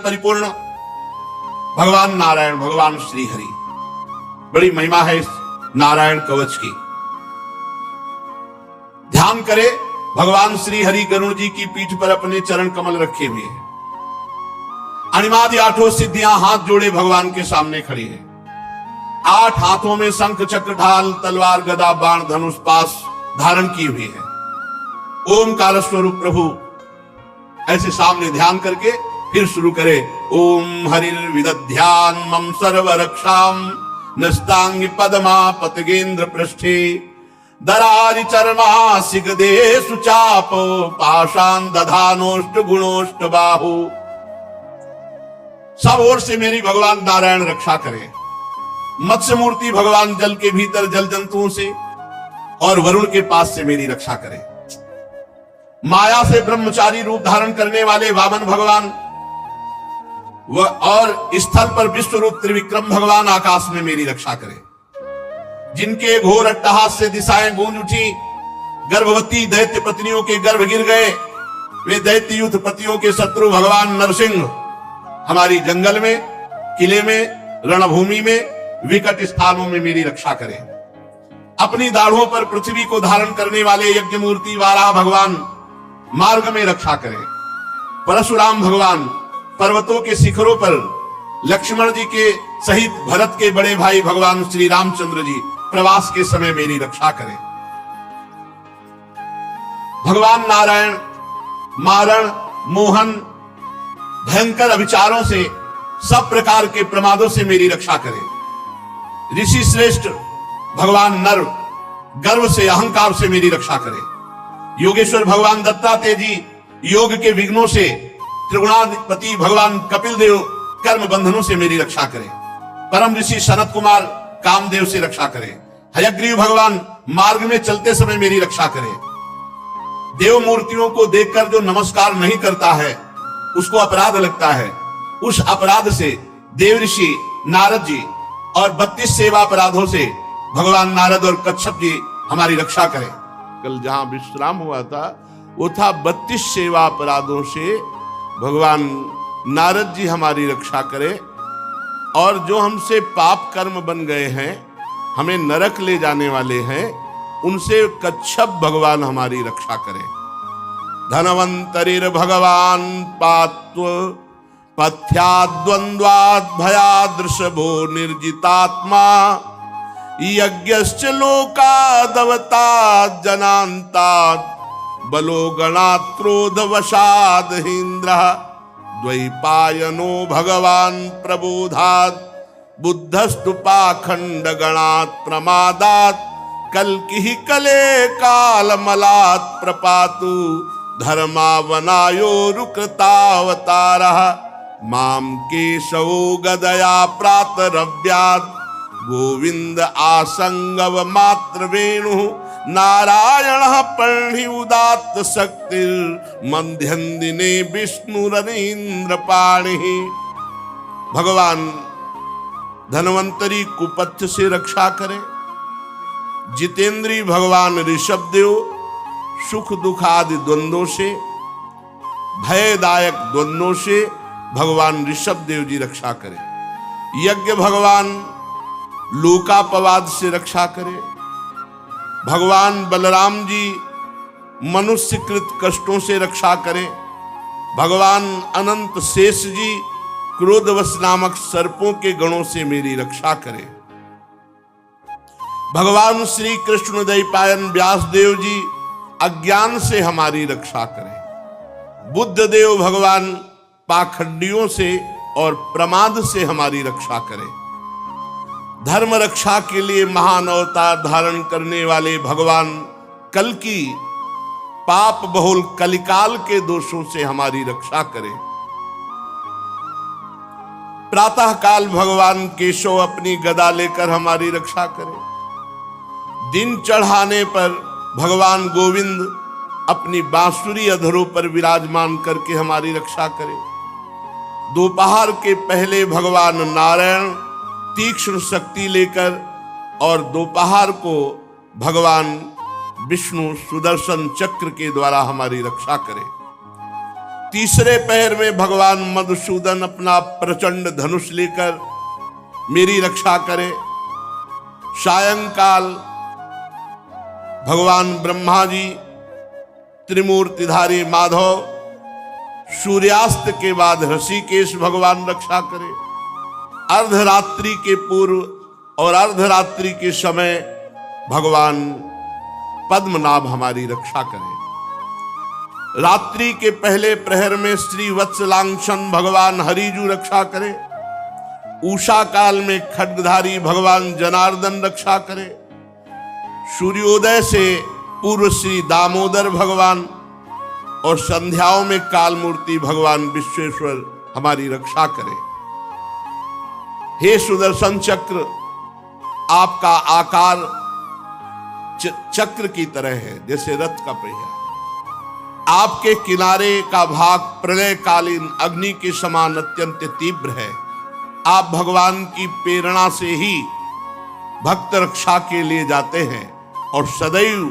परिपूर्ण भगवान नारायण, भगवान श्री हरि। बड़ी महिमा है इस नारायण कवच की। ध्यान करे, भगवान श्री हरि गरुड़ जी की पीठ पर अपने चरण कमल रखे हुए हैं। अणिमादि आठों सिद्धियां हाथ जोड़े भगवान के सामने खड़ी है। 8 हाथों में शंख चक्र ढाल तलवार गदा बाण धनुष पास धारण की हुई है। ओमकार स्वरूप प्रभु ऐसे सामने ध्यान करके फिर शुरू करे। ओम हरिर विदध्यान मम सर्व रक्षाम नस्तांग पदमा पतगेंद्र पृष्ठे दरारि चरमा सिगदे सुचाप पाषाण दधानोष्ट गुणोष्ट बाहु। सब ओर से मेरी भगवान नारायण रक्षा करे। मत्स्य मूर्ति भगवान जल के भीतर जल जंतुओं से और वरुण के पास से मेरी रक्षा करे। माया से ब्रह्मचारी रूप धारण करने वाले वामन भगवान और स्थल पर विश्व रूप त्रिविक्रम भगवान आकाश में मेरी रक्षा करे। जिनके घोर अट्टहास से दिशाएं गूंज उठी, गर्भवती दैत्य पत्नियों के गर्भ गिर गए, वे दैत्य युद्ध पतियों के शत्रु भगवान नरसिंह हमारी जंगल में, किले में, रणभूमि में, विकट स्थानों में मेरी रक्षा करें। अपनी दाढ़ों पर पृथ्वी को धारण करने वाले यज्ञ मूर्ति वाराह भगवान मार्ग में रक्षा करें। परशुराम भगवान पर्वतों के शिखरों पर लक्ष्मण जी के सहित भरत के बड़े भाई भगवान श्री रामचंद्र जी प्रवास के समय मेरी रक्षा करें। भगवान नारायण मारण, मोहन, भयंकर अविचारों से, सब प्रकार के प्रमादों से मेरी रक्षा करें। ऋषि श्रेष्ठ भगवान नर गर्व से, अहंकार से मेरी रक्षा करें। योगेश्वर भगवान दत्तात्रेय जी योग के विघ्नों से, त्रिगुणाधिपति भगवान कपिल देव कर्म बंधनों से मेरी रक्षा करें। परम ऋषि सनत कुमार कामदेव से रक्षा करें। हयग्रीव भगवान मार्ग में चलते समय मेरी रक्षा करें। देव मूर्तियों को देखकर जो नमस्कार नहीं करता है उसको अपराध लगता है। उस अपराध से देव ऋषि नारद जी और 32 सेवा अपराधों से भगवान नारद और कच्छप जी हमारी रक्षा करें। कल जहां विश्राम हुआ था वो था 32 सेवा अपराधों से भगवान नारद जी हमारी रक्षा करें। और जो हमसे पाप कर्म बन गए हैं, हमें नरक ले जाने वाले हैं, उनसे कच्छप भगवान हमारी रक्षा करें। धनवंतरिर भगवान पात्व पथ्याद्वंद्वाद भयादृशभो निर्जितात्मा यज्ञश्च लोकादवताद जनांताद बलो गणात्रोध वशाद हिंद्रः द्वैपायनो भगवान प्रबोधात् बुद्धस्तु पाखंड गणात् प्रमादात् कल्किः कले कालमलात् प्रपातु धर्मावनायोरुकृतावतारः माम केशवो गदया प्रातरव्यात् गोविंद आसंगव मात्र वेणु नारायण पर्णि उदात्त शक्तिर मध्यन्दिने विष्णुरनीन्द्र पाणि। भगवान धनवंतरी कुपथ्य से रक्षा करें। जितेंद्री भगवान ऋषभ देव सुख दुख आदि द्वंद्वों से, भयदायक द्वंद्वों से भगवान ऋषभ देव जी रक्षा करें। यज्ञ भगवान लोकापवाद से रक्षा करें। भगवान बलराम जी मनुष्यकृत कष्टों से रक्षा करें। भगवान अनंत शेष जी क्रोधवश नामक सर्पों के गणों से मेरी रक्षा करें। भगवान श्री कृष्ण दैपायन व्यास देव जी अज्ञान से हमारी रक्षा करें। बुद्ध देव भगवान पाखंडियों से और प्रमाद से हमारी रक्षा करें। धर्म रक्षा के लिए महान अवतार धारण करने वाले भगवान कल्कि पाप बहुल कलिकाल के दोषों से हमारी रक्षा करें। प्रातः काल भगवान केशव अपनी गदा लेकर हमारी रक्षा करें। दिन चढ़ाने पर भगवान गोविंद अपनी बांसुरी अधरों पर विराजमान करके हमारी रक्षा करें। दोपहर के पहले भगवान नारायण तीक्ष्ण शक्ति लेकर और दोपहर को भगवान विष्णु सुदर्शन चक्र के द्वारा हमारी रक्षा करें। तीसरे पैर में भगवान मधुसूदन अपना प्रचंड धनुष लेकर मेरी रक्षा करे। सायंकाल भगवान ब्रह्मा जी त्रिमूर्तिधारी माधव, सूर्यास्त के बाद ऋषिकेश भगवान रक्षा करे। अर्धरात्रि के पूर्व और अर्धरात्रि के समय भगवान पद्मनाभ हमारी रक्षा करे। रात्रि के पहले प्रहर में श्री वत्सलांक्षण भगवान हरिजू रक्षा करे। उषा काल में खड्गधारी भगवान जनार्दन रक्षा करे। सूर्योदय से पूर्व श्री दामोदर भगवान और संध्याओं में काल मूर्ति भगवान विश्वेश्वर हमारी रक्षा करे। हे सुदर्शन चक्र, आपका आकार चक्र की तरह है, जैसे रथ का पहिया। आपके किनारे का भाग प्रलयकालीन अग्नि के समान अत्यंत तीव्र है। आप भगवान की प्रेरणा से ही भक्त रक्षा के लिए जाते हैं और सदैव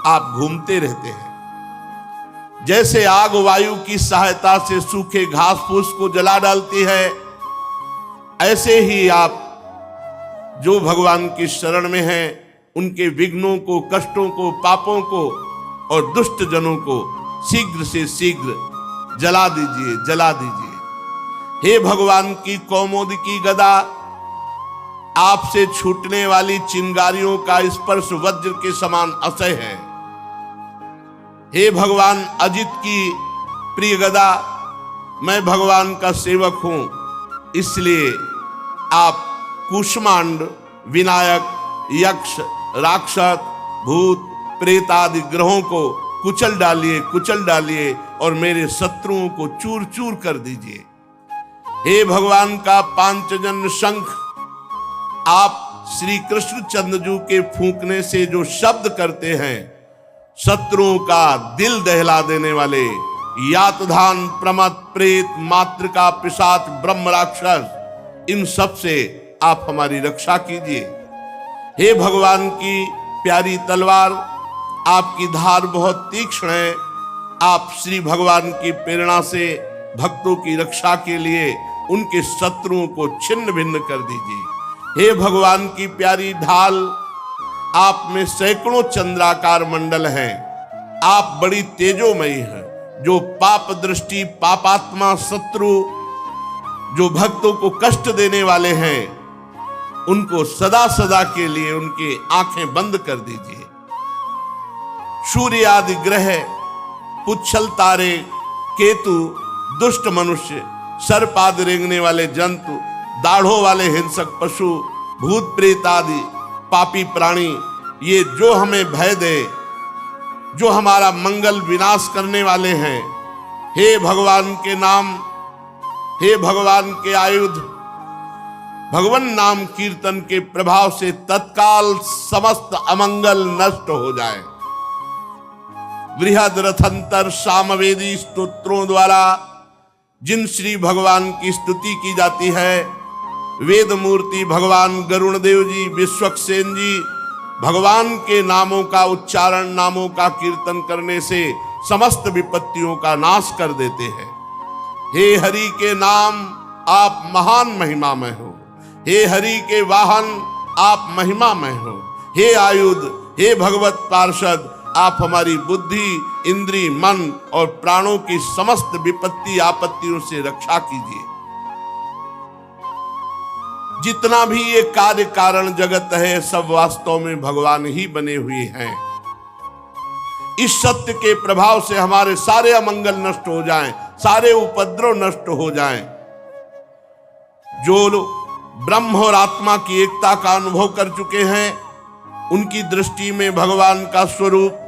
आप घूमते रहते हैं। जैसे आग वायु की सहायता से सूखे घास फूस को जला डालती है, ऐसे ही आप जो भगवान की शरण में हैं उनके विघ्नों को, कष्टों को, पापों को और दुष्ट जनों को शीघ्र से शीघ्र जला दीजिए, जला दीजिए। हे भगवान की कौमोदकी गदा, आपसे छूटने वाली चिंगारियों का स्पर्श वज्र के समान असह्य है। हे भगवान अजित की प्रिय गदा, मैं भगवान का सेवक हूं, इसलिए आप कुष्मांड, विनायक, यक्ष, राक्षस, भूत, प्रेत आदि ग्रहों को कुचल डालिए, कुचल डालिए और मेरे शत्रुओं को चूर चूर कर दीजिए। हे भगवान का पांचजन्य शंख, आप श्री कृष्ण चंद्रजू के फूंकने से जो शब्द करते हैं, शत्रुओं का दिल दहला देने वाले यातधान, प्रमद, प्रेत, मातृका, पिशाच, ब्रह्म, राक्षस, इन सब से आप हमारी रक्षा कीजिए। हे भगवान की प्यारी तलवार, आपकी धार बहुत तीक्ष्ण है। आप श्री भगवान की प्रेरणा से भक्तों की रक्षा के लिए उनके शत्रुओं को छिन्न भिन्न कर दीजिए। हे भगवान की प्यारी ढाल, आप में सैकड़ों चंद्राकार मंडल हैं। आप बड़ी तेजोमयी हैं। जो पाप दृष्टि, पापात्मा, शत्रु, जो भक्तों को कष्ट देने वाले हैं, उनको सदा सदा के लिए उनकी आंखें बंद कर दीजिए। सूर्य आदि ग्रह, पुच्छल तारे, केतु, दुष्ट मनुष्य, सर्प आदि रेंगने वाले जंतु, दाढ़ों वाले हिंसक पशु, भूत प्रेत आदि पापी प्राणी, ये जो हमें भय दे, जो हमारा मंगल विनाश करने वाले हैं, हे भगवान के नाम, हे भगवान के आयुध, भगवान नाम कीर्तन के प्रभाव से तत्काल समस्त अमंगल नष्ट हो जाए। बृहद रथंतर सामवेदी स्तोत्रों द्वारा जिन श्री भगवान की स्तुति की जाती है, वेद मूर्ति भगवान गरुण देव जी, विश्वक्सेन जी, भगवान के नामों का उच्चारण, नामों का कीर्तन करने से समस्त विपत्तियों का नाश कर देते हैं। हे हरि के नाम, आप महान महिमा में हो। हे हरि के वाहन, आप महिमा में हो। हे आयुध, हे भगवत पार्षद, आप हमारी बुद्धि, इंद्री, मन और प्राणों की समस्त विपत्ति आपत्तियों से रक्षा कीजिए। जितना भी ये कार्य कारण जगत है, सब वास्तव में भगवान ही बने हुए हैं। इस सत्य के प्रभाव से हमारे सारे अमंगल नष्ट हो जाएं, सारे उपद्रव नष्ट हो जाएं। जो लोग ब्रह्म और आत्मा की एकता का अनुभव कर चुके हैं, उनकी दृष्टि में भगवान का स्वरूप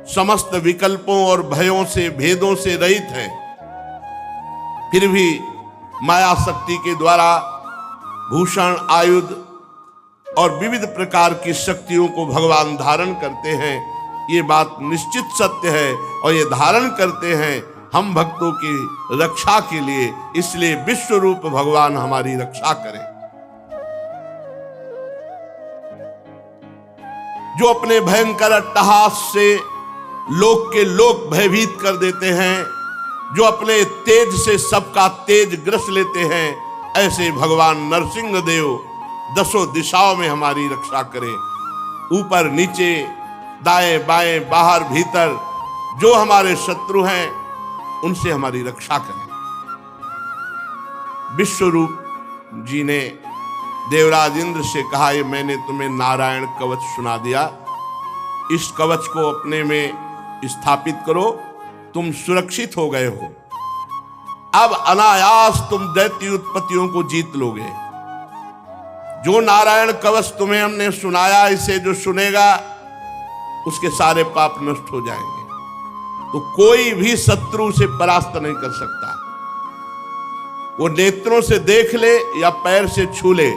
समस्त विकल्पों और भयों से, भेदों से रहित है। फिर भी माया शक्ति के द्वारा भूषण, आयुध और विविध प्रकार की शक्तियों को भगवान धारण करते हैं। ये बात निश्चित सत्य है और ये धारण करते हैं हम भक्तों की रक्षा के लिए। इसलिए विश्व रूप भगवान हमारी रक्षा करें। जो अपने भयंकर अट्टहास से लोक के लोक भयभीत कर देते हैं, जो अपने तेज से सबका तेज ग्रस लेते हैं, ऐसे भगवान नरसिंह देव दसों दिशाओं में हमारी रक्षा करें। ऊपर नीचे, दाएं बाएं, बाहर भीतर जो हमारे शत्रु हैं उनसे हमारी रक्षा करें। विश्वरूप जी ने देवराज इंद्र से कहा, ये मैंने तुम्हें नारायण कवच सुना दिया, इस कवच को अपने में स्थापित करो, तुम सुरक्षित हो गए हो। अब अनायास तुम दैत्य उत्पत्तियों को जीत लोगे। जो नारायण कवच तुम्हें हमने सुनाया, इसे जो सुनेगा उसके सारे पाप नष्ट हो जाएंगे। तो कोई भी शत्रु उसे परास्त नहीं कर सकता। वो नेत्रों से देख ले या पैर से छू ले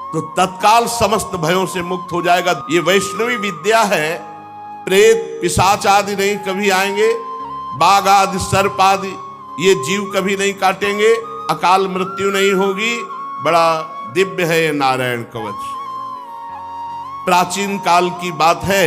तो तत्काल समस्त भयों से मुक्त हो जाएगा। ये वैष्णवी विद्या है। प्रेत पिशाच आदि नहीं कभी आएंगे, बाघ आदि सर्प आदि ये जीव कभी नहीं काटेंगे, अकाल मृत्यु नहीं होगी। बड़ा दिव्य है ये नारायण कवच। प्राचीन काल की बात है।